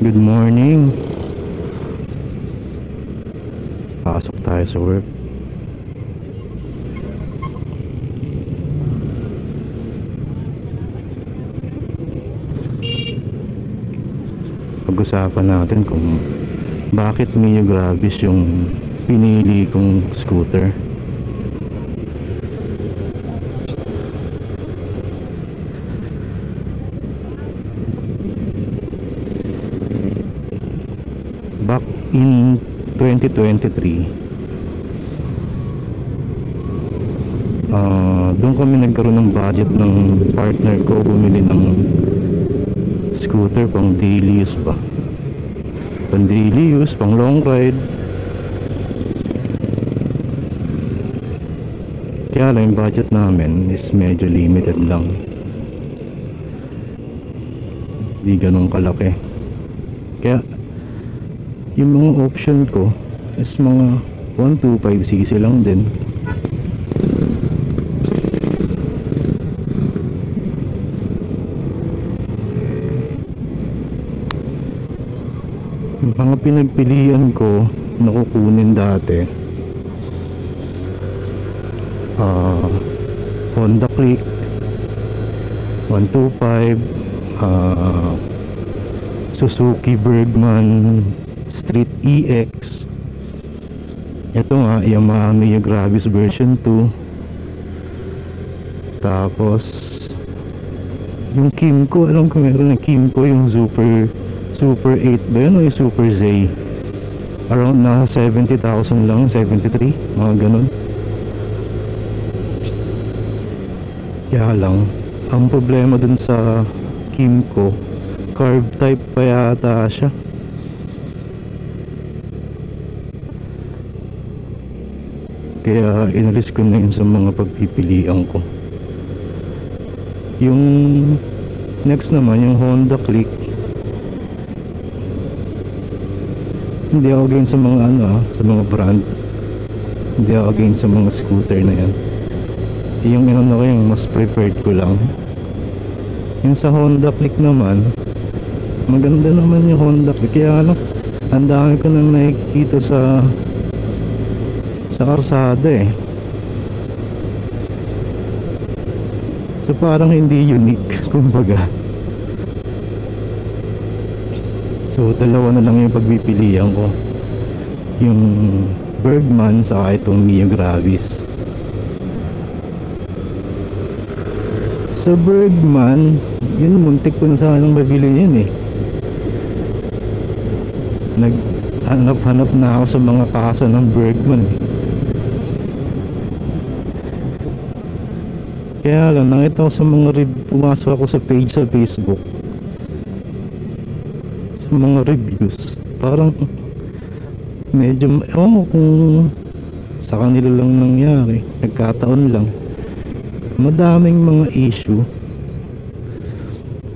Good morning. Pasok tayo sa work. Pag-usapan natin kung bakit Mio Gravis yung pinili kong scooter. Back in 2023, doon kami nagkaroon ng budget ng partner ko, bumili ng scooter pang daily use ba, pang daily use, pang long ride. Kaya lang yung budget namin is medyo limited lang, di ganun kalaki. Kaya yung mga option ko is mga 125cc lang din. Yung mga pinagpilian ko na kukunin dati, Honda Click 125, Suzuki Bergman Street EX. Ito nga, Yamaha Mio Gravis version 2. Tapos yung Kimco, alam ko meron ng Kimco, yung Super 8 ba yun o yung Super Z? Around na 70,000 lang, 73, mga ganun. Kaya lang, ang problema dun sa Kimco, carb type pa yata siya. Kaya inalis ko na yun sa mga pagpipilian ko. Yung next naman, yung Honda Click, hindi ako against sa mga sa mga brand. Hindi ako against sa mga scooter na yan. Yung ko, yung mas preferred ko lang. Yung sa Honda Click naman, maganda naman yung Honda Click. Kaya ang dami ko nang nakikita sa karsada eh. So parang hindi unique, kumbaga. So dalawa na lang yung pagpipilian ko, yung Bergman saka itong Mio Gravis. Sa Bergman, yun, muntik ko na sanang mabili yun eh. Naghanap-hanap na ako sa mga kasa ng Bergman eh. Kaya lang, nakita ko sa mga pumasok ako sa page sa Facebook, sa mga reviews, parang medyo, ewan ko kung sa kanila lang nangyari, nagkataon lang, madaming mga issue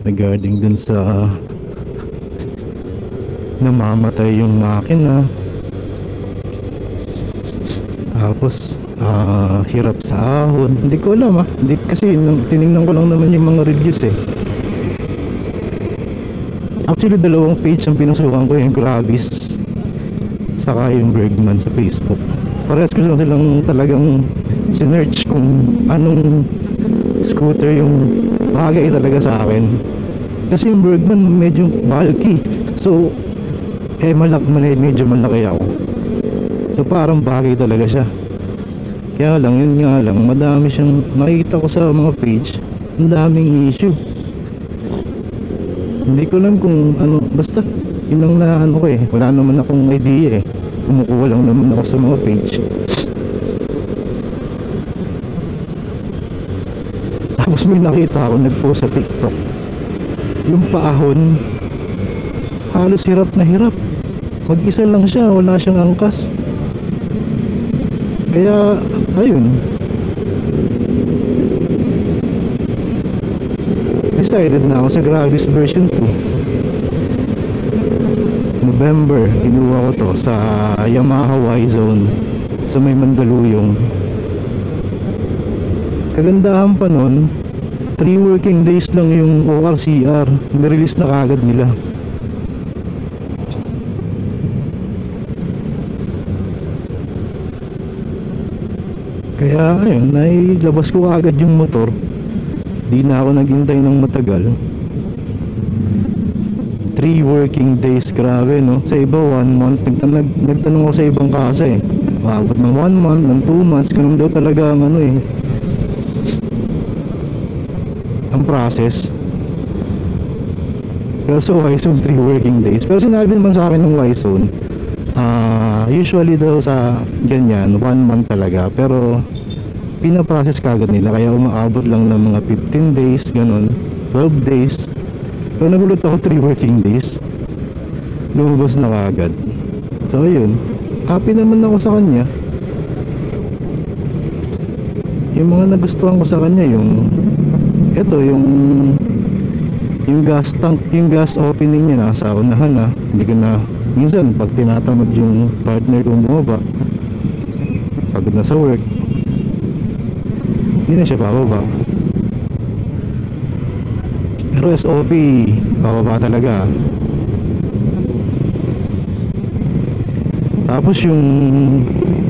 regarding dun sa namamatay yung makina, tapos hirap sa ahon. Hindi ko alam hindi, kasi tinignan ko lang naman yung mga reviews eh. Actually, dalawang page ang pinasukan ko, yung Gravis saka yung Bergman sa Facebook. Parehas ko lang silang talagang sinearch kung anong scooter yung bagay talaga sa akin. Kasi yung Bergman medyo bulky, so medyo malaki ako, so parang bagay talaga siya. Kaya lang, yun nga lang, madami siyang nakikita ko sa mga page, ang daming issue. Hindi ko alam kung ano, basta yun lang na ko eh. Wala naman akong idea eh, kumukuha lang naman ako sa mga page. Tapos may nakita ako nagpost sa TikTok, yung paahon halos hirap na hirap, mag-isa lang siya, wala siyang angkas. Kaya ayun, decided na ako sa Gravis version 2. November, kinuha ko to sa Yamaha Y-Zone sa may Mandaluyong. Kagandahan pa nun, 3 working days lang yung ORCR, nirelease na kagad nila. Kaya ayun, nailabas ko agad yung motor. Di na ako naghintay ng matagal. 3 working days, grabe no. Sa iba 1 month. Nagtanong ako sa ibang kasa eh. Maabot ng 1 month, ng 2 months. Ganun daw talaga ang ano eh, ang process. Pero sa Y-Zone 3 working days. Pero sinabi naman sa akin ng Y-Zone, usually daw sa ganyan 1 month talaga. Pero pinaprocess kagad nila, kaya umaabot lang ng mga 15 days, ganun, 12 days. So nagulat ako, 3 working days lumabas na kagad. So ayun, happy naman ako sa kanya. Yung mga nagustuhan ko sa kanya, yung eto, yung gas tank, yung gas opening niya nasa unahan na. Hindi ko na, minsan pag tinatamad yung partner kong bumaba, pagod na sa work, hindi na siya pababa. Pero SOP, pababa talaga. Tapos yung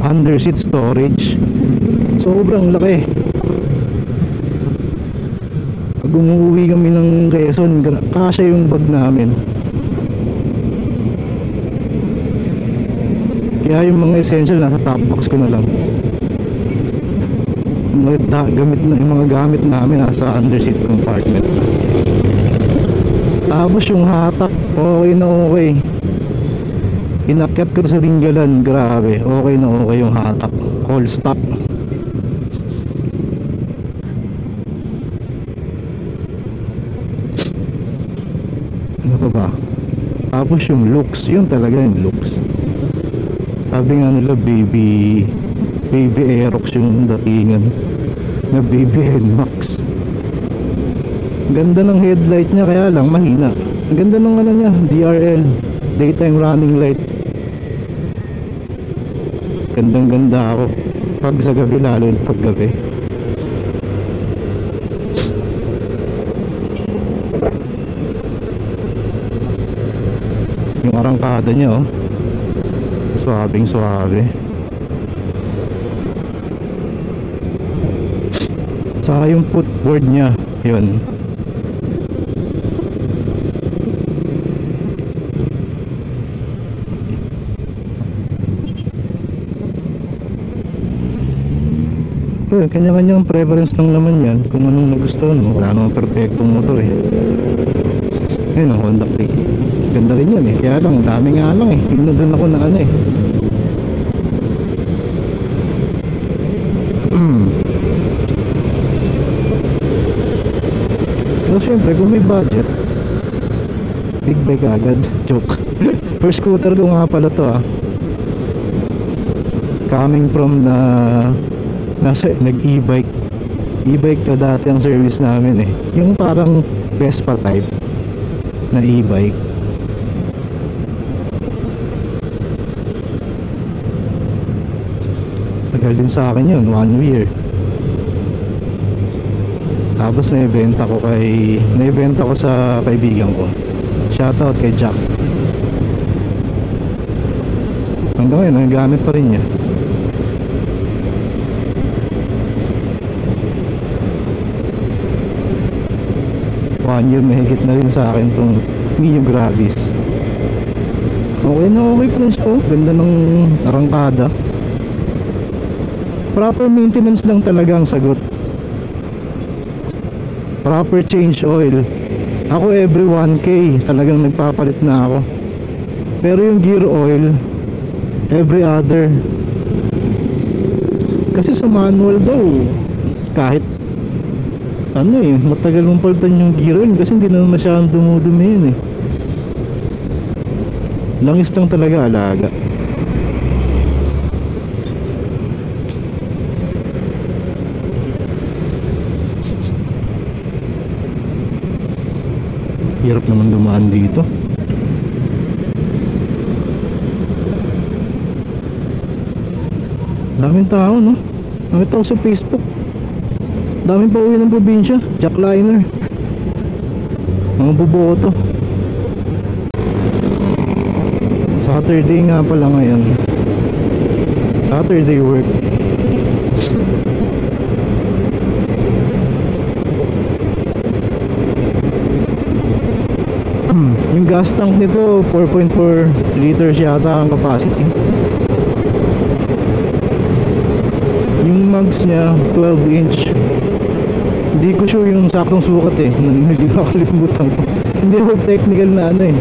under seat storage, sobrang laki. Pag umuwi kami ng Quezon, kasya yung bag namin. Kaya yung mga essential nasa top box ko na lang. Yung mga gamit namin nasa under seat compartment. Tapos yung hatak, okay na okay. Inakyat ko sa tinggalan, grabe, okay na okay yung hatak, all stock. Ano pa ba? Tapos yung looks, yun talaga yung looks. Sabi nga nila baby Aerox yung datingan na baby NMAX. Ganda ng headlight niya, kaya lang mahina. Ang ganda ng ano niya, DRL, daytime running light. Gandang ganda ako pag sa gabi, lalo pag gabi. Yung arangkada niya oh, swabing swabe. Saka yung footboard niya, yun. Kanya-kanyang preference lang naman yan, kung anong nagustuhan mo. Wala namang perfectong motor eh. Ayun ang Honda Click, ganda rin yan eh. Kaya lang, dami nga lang eh. Pinunod ako na ano eh. So syempre kung may budget, big bike agad. Joke. First scooter ko nga pala to ah. Coming from nasa nag-e-bike. E-bike ka dati ang service namin eh. Yung parang Vespa type na e-bike. Tagal din sa akin yun, 1 year. Tapos naibenta ko sa kaibigan ko. Shoutout kay Jack. Hanggang ngayon, nagamit pa rin niya. One year mahigit na rin sa akin tong Mio Gravis. Okay na okay pa rin siya oh. Ganda ng arangkada. Proper maintenance lang talaga ang sagot. Proper change oil. Ako every 1K talagang nagpapalit na ako. Pero yung gear oil, every other. Kasi sa manual daw, kahit ano eh, matagal mong palitan yung gear oil kasi hindi naman masyadong dumudumi yun eh. Langis lang talaga alaga. Hirap naman dumaan dito. Daming tao no? Nakita ko sa Facebook, daming pauwi ng probinsya, jackliner, mga boboto. Saturday nga pala ngayon. Saturday work. Yung gas tank nito 4.4 liters yata ang capacity. Yung mags niya 12 inch. Hindi ko sure yung saktong sukat eh. Hindi nakalimutan ko. Hindi ako technical na ano eh.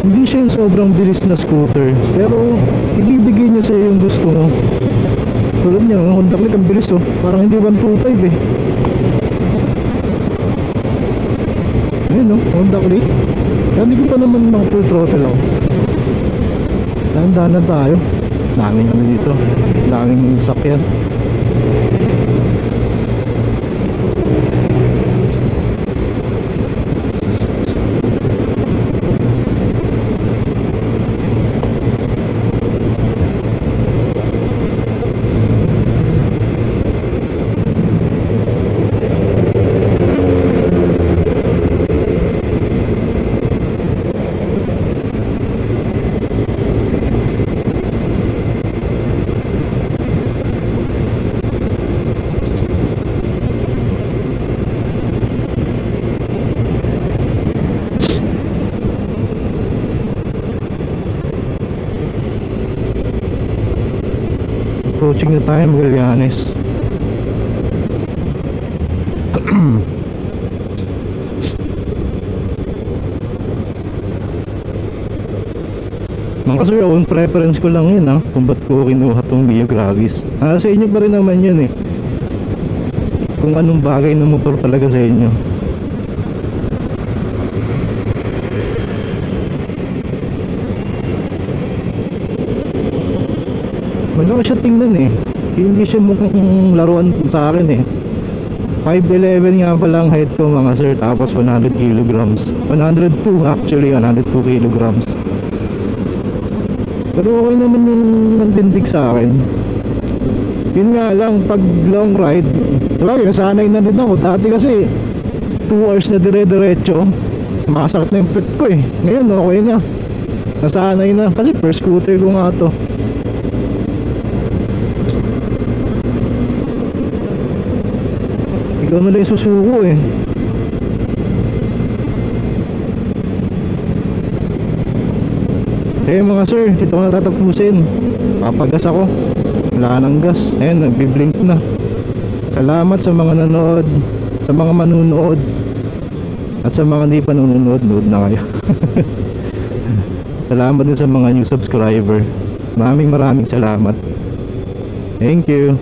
Hindi siya yung sobrang bilis na scooter, pero ibibigay niya sa'yo yung gusto mo. Tulad niya, ang Honda Click ang bilis oh. Parang hindi 125 eh. Ayun oh, Honda Click. Kaya hindi ko pa naman mga full throttle ako. Dahan-dahan na tayo. Daming ano dito, daming sakyan. Approaching na tayo Magallanes. Mga sir, own preference ko lang yun kung ba't ko kinuha tong Mio Gravis. Sa inyo pa rin naman yun eh, kung anong bagay na motor talaga sa inyo. Malaki siya tingnan eh. Hindi siya mukhang laruan sa akin eh. 5'11 nga pa lang height ko mga sir, tapos 100 kilograms. 102 actually, 102 kilograms. Pero okay naman yung nantindig sa akin. Yun nga lang, pag long ride, sabagay nasanay na din ako. Dati kasi 2 hours na dire-diretso, makasakit na yung pet ko eh. Ngayon okay na, nasanay na. Kasi first scooter ko nga to. Ikaw na lang yung susuko eh. Eh mga sir, dito ko na tatapusin. Papagas ako, wala nang gas. Ayun, nagbiblink na. Salamat sa mga nanood, sa mga manunood, at sa mga hindi pa nanonood, nood na kayo. Salamat din sa mga new subscriber. Maraming salamat. Thank you.